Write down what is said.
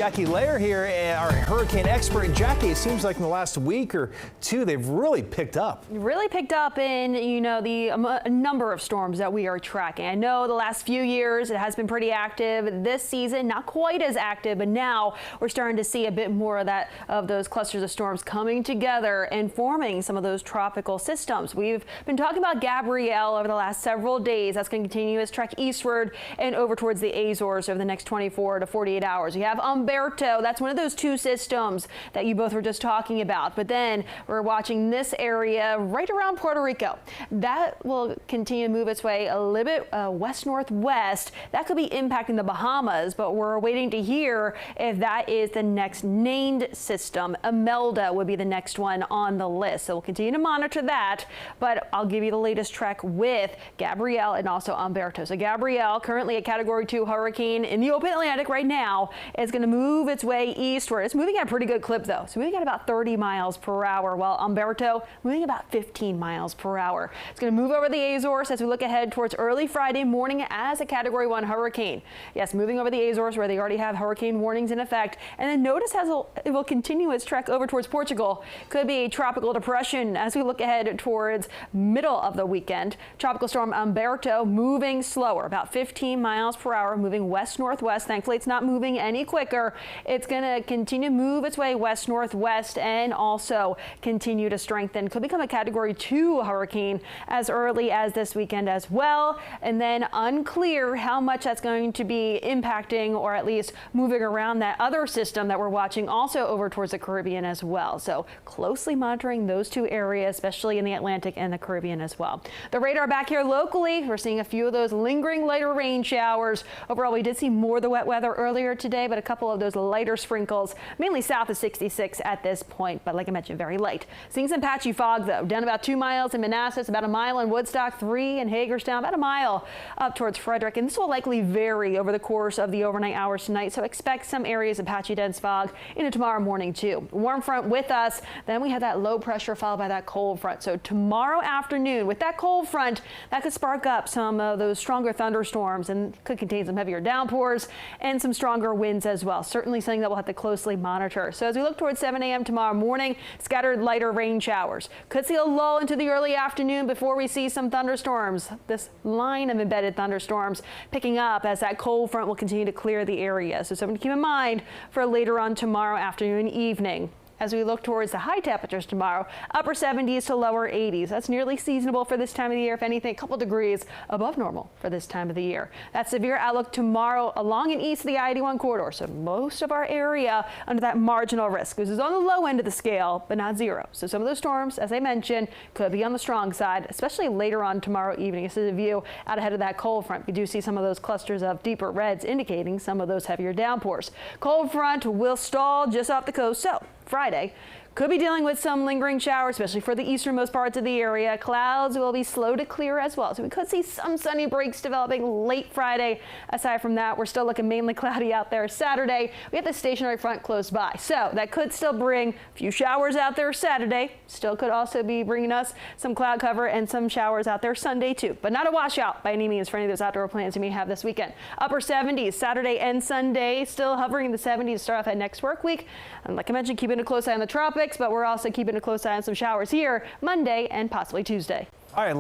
Jackie Lair here, our hurricane expert. Jackie, it seems like in the last week or two, they've really picked up. Really picked up in, the number of storms that we are tracking. I know the last few years it has been pretty active. This season, not quite as active, but now we're starting to see a bit more of those clusters of storms coming together and forming some of those tropical systems. We've been talking about Gabrielle over the last several days. That's going to continue its trek eastward and over towards the Azores over the next 24 to 48 hours. We have Humberto. That's one of those two systems that you both were just talking about. But then we're watching this area right around Puerto Rico. That will continue to move its way a little bit west-northwest. That could be impacting the Bahamas, but we're waiting to hear if that is the next named system. Imelda would be the next one on the list. So we'll continue to monitor that, but I'll give you the latest trek with Gabrielle and also Humberto. So Gabrielle, currently a Category 2 hurricane in the open Atlantic right now, is going to move its way eastward. It's moving at a pretty good clip though. So moving at about 30 miles per hour, while Humberto moving about 15 miles per hour. It's going to move over the Azores as we look ahead towards early Friday morning as a Category 1 hurricane. Yes, moving over the Azores where they already have hurricane warnings in effect. And then notice it will continue its trek over towards Portugal. Could be a tropical depression as we look ahead towards middle of the weekend. Tropical storm Humberto moving slower, about 15 miles per hour, moving west-northwest. Thankfully, it's not moving any quicker. It's going to continue to move its way west-northwest and also continue to strengthen. Could become a Category 2 hurricane as early as this weekend as well. And then unclear how much that's going to be impacting or at least moving around that other system that we're watching also over towards the Caribbean as well. So closely monitoring those two areas, especially in the Atlantic and the Caribbean as well. The radar back here locally, we're seeing a few of those lingering lighter rain showers. Overall, we did see more of the wet weather earlier today, but a couple of those lighter sprinkles, mainly south of 66 at this point, but like I mentioned, very light. Seeing some patchy fog though, down about 2 miles in Manassas, about a mile in Woodstock, 3 in Hagerstown, about a mile up towards Frederick, and this will likely vary over the course of the overnight hours tonight, so expect some areas of patchy dense fog into tomorrow morning too. Warm front with us, then we have that low pressure followed by that cold front. So tomorrow afternoon with that cold front, that could spark up some of those stronger thunderstorms and could contain some heavier downpours and some stronger winds as well. Certainly something that we'll have to closely monitor. So as we look towards 7 a.m. tomorrow morning, scattered lighter rain showers. Could see a lull into the early afternoon before we see some thunderstorms. This line of embedded thunderstorms picking up as that cold front will continue to clear the area. So something to keep in mind for later on tomorrow afternoon and evening. As we look towards the high temperatures tomorrow, upper 70s to lower 80s. That's nearly seasonable for this time of the year. If anything, a couple degrees above normal for this time of the year. That severe outlook tomorrow along and east of the I-81 corridor. So most of our area under that marginal risk. This is on the low end of the scale, but not zero. So some of those storms, as I mentioned, could be on the strong side, especially later on tomorrow evening. This is a view out ahead of that cold front. We do see some of those clusters of deeper reds indicating some of those heavier downpours. Cold front will stall just off the coast. So Friday could be dealing with some lingering showers, especially for the easternmost parts of the area. Clouds will be slow to clear as well. So we could see some sunny breaks developing late Friday. Aside from that, we're still looking mainly cloudy out there Saturday. We have the stationary front close by. So that could still bring a few showers out there Saturday. Still could also be bringing us some cloud cover and some showers out there Sunday too. But not a washout by any means for any of those outdoor plans you may have this weekend. Upper 70s Saturday and Sunday. Still hovering in the 70s to start off that next work week. And like I mentioned, keeping a close eye on the tropics, but we're also keeping a close eye on some showers here Monday and possibly Tuesday. All right,